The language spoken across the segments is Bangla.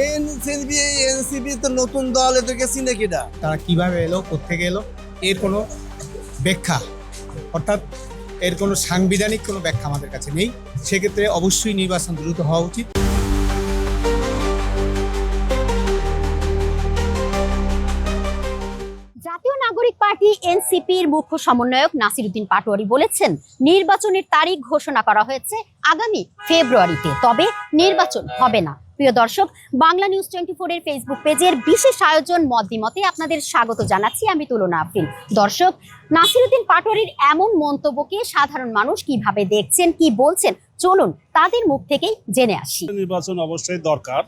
এনসিপি এনসিপি তো নতুন দল, এদেরকে চিনে কিনা? তারা কিভাবে এলো, কোত্থেকে এলো, এর কোনো ব্যাখ্যা অর্থাৎ এর কোনো সাংবিধানিক কোনো ব্যাখ্যা আমাদের কাছে নেই। সেক্ষেত্রে অবশ্যই নির্বাচন দ্রুত হওয়া উচিত। জাতীয় নাগরিক পার্টি এনসিপির মুখ্য সমন্বয়ক নাসিরউদ্দিন পাটোয়ারি বলেছেন, নির্বাচনের তারিখ ঘোষণা করা হয়েছে আগামী ফেব্রুয়ারিতে, তবে নির্বাচন হবে না। প্রিয় দর্শক, বাংলা নিউজ 24 এর ফেসবুক পেজের বিশেষ আয়োজন মত বিমতে আপনাদের স্বাগত জানাচ্ছি। আমি তুলনা আফরিন। দর্শক, নাসিরউদ্দিন পাটোয়ারির এমন মন্তব্যকে সাধারণ মানুষ কিভাবে দেখছেন, কি বলছেন, চলুন তাদের মুখ থেকেই জেনে আসি। নির্বাচন অবশ্যই দরকার,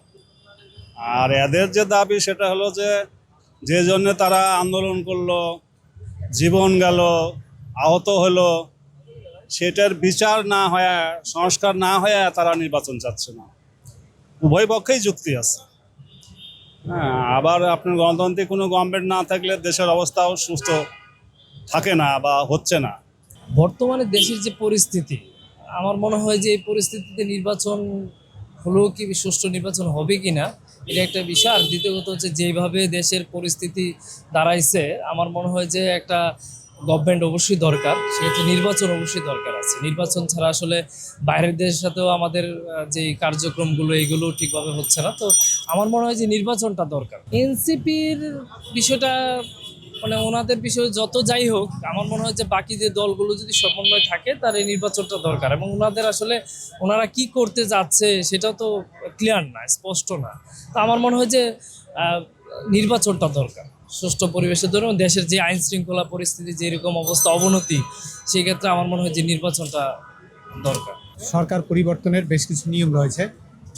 আর এদের যে দাবি সেটা হলো যে জন্য তারা আন্দোলন করলো, জীবন গেল, আহত হলো, সেটার বিচার না হয়ে, সংস্কার না হয়ে তারা নির্বাচন চাচ্ছে না। উভয় পক্ষেই যুক্তি আছে। হ্যাঁ, আবার আপনার গণতান্ত্রিক কোনো গভর্নমেন্ট না থাকলে দেশের অবস্থাও সুস্থ থাকে না বা হচ্ছে না। বর্তমানে দেশের যে পরিস্থিতি, আমার মনে হয় যে এই পরিস্থিতিতে নির্বাচন হলেও কি সুষ্ঠু নির্বাচন হবে কি না, এটা একটা বিষয়। আর দ্বিতীয়ত হচ্ছে যেভাবে দেশের পরিস্থিতি দাঁড়াইছে, আমার মনে হয় যে একটা গভর্নমেন্ট অবশ্যই দরকার, সেক্ষেত্রে নির্বাচন অবশ্যই দরকার আছে। নির্বাচন ছাড়া আসলে বাইরের দেশের সাথেও আমাদের যে কার্যক্রমগুলো এগুলো ঠিকভাবে হচ্ছে না। তো আমার মনে হয় যে নির্বাচনটা দরকার। এনসিপির বিষয়টা মানে ওনাদের বিষয় যত যাই হোক, আমার মনে হয় যে বাকি যে দলগুলো যদি সমন্বয় থাকে তার এই নির্বাচনটা দরকার, এবং ওনাদের আসলে ওনারা কি করতে যাচ্ছে সেটা তো ক্লিয়ার না, স্পষ্ট না। তো আমার মনে হয় যে নির্বাচনটা দরকার সুষ্ঠু পরিবেশের জন্য। দেশের যে আইন শৃঙ্খলা পরিস্থিতি যেরকম অবস্থা অবনতি, সেই ক্ষেত্রে আমার মনে হয় যে নির্বাচনটা দরকার। সরকার পরিবর্তনের বেশ কিছু নিয়ম রয়েছে,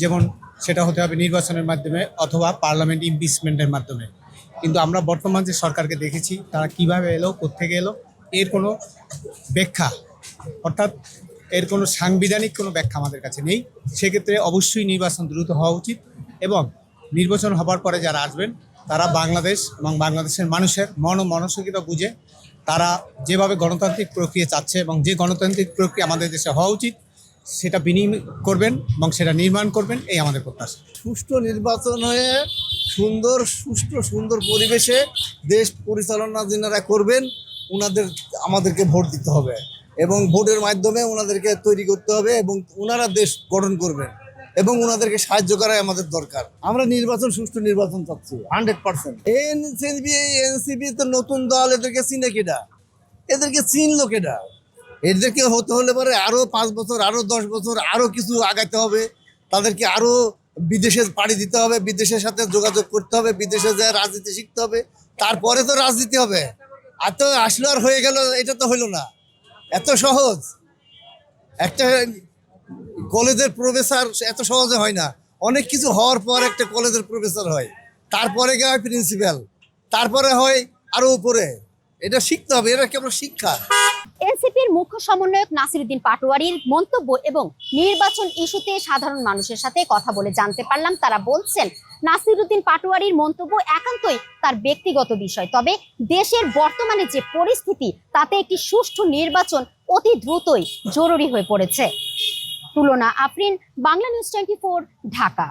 যেমন সেটা হতে হবে নির্বাচনের মাধ্যমে অথবা পার্লামেন্ট ইমপিচমেন্টের মাধ্যমে। কিন্তু আমরা বর্তমান যে সরকারকে দেখেছি, তারা কিভাবে এলো, কোত্থেকে এলো, এর কোনো ব্যাখ্যা অর্থাৎ এর কোনো সাংবিধানিক কোনো ব্যাখ্যা আমাদের কাছে নেই। সেক্ষেত্রে অবশ্যই নির্বাচন দ্রুত হওয়া উচিত, এবং নির্বাচন হবার পরে যারা আসবেন তারা বাংলাদেশ এবং বাংলাদেশের মানুষের মন ও মানসিকতা বুঝে তারা যেভাবে গণতান্ত্রিক প্রক্রিয়া চাচ্ছে এবং যে গণতান্ত্রিক প্রক্রিয়া আমাদের দেশে হওয়া উচিত সেটা বিনিময় করবেন এবং সেটা নির্মাণ করবেন, এই আমাদের প্রত্যাশা। সুষ্ঠু নির্বাচন হয়ে সুন্দর পরিবেশে দেশ পরিচালনা যিনারা করবেন আমাদেরকে ভোট দিতে হবে, এবং ভোটের মাধ্যমে ওনাদেরকে তৈরি করতে হবে, এবং ওনারা দেশ গঠন করবেন, এবং ওনাদেরকে সাহায্য করাই আমাদের দরকার। আমরা সুষ্ঠু নির্বাচন চাচ্ছি 100%। এনসিপি তো নতুন দল, এদেরকে চিনে কিনা? এদেরকে চিনলো কেনা? এদেরকে হতে হলে পরে আরো 5 বছর, আরো 10 বছর, আরো কিছু আগাতে হবে। তাদেরকে আরো বিদেশে পাড়ি দিতে হবে, বিদেশের সাথে যোগাযোগ করতে হবে, বিদেশে যায় রাজনীতি শিখতে হবে, তারপরে তো রাজনীতি হবে। আর তো আসলো আর হয়ে গেল, এটা তো হইলো না। এত সহজ একটা কলেজের প্রফেসর এত সহজে হয় না। অনেক কিছু হওয়ার পর একটা কলেজের প্রফেসর হয়, তারপরে গিয়ে হয় প্রিন্সিপাল, তারপরে হয় আরো উপরে। এটা শিখতে হবে, এটা কেবল শিক্ষা। এনসিপির মুখ্য সমন্বয়ক নাসিরউদ্দিন পাটোয়ারির মন্তব্য এবং নির্বাচন ইস্যুতে সাধারণ মানুষের সাথে কথা বলে জানতে পারলাম, তারা বলছেন নাসিরউদ্দিন পাটোয়ারির মন্তব্য একান্তই তার ব্যক্তিগত বিষয়, তবে দেশের বর্তমানে যে পরিস্থিতি তাতে একটি সুষ্ঠু নির্বাচন অতি দ্রুতই জরুরি হয়ে পড়েছে। তুলনা আফরিন, বাংলা নিউজ 24, ঢাকা।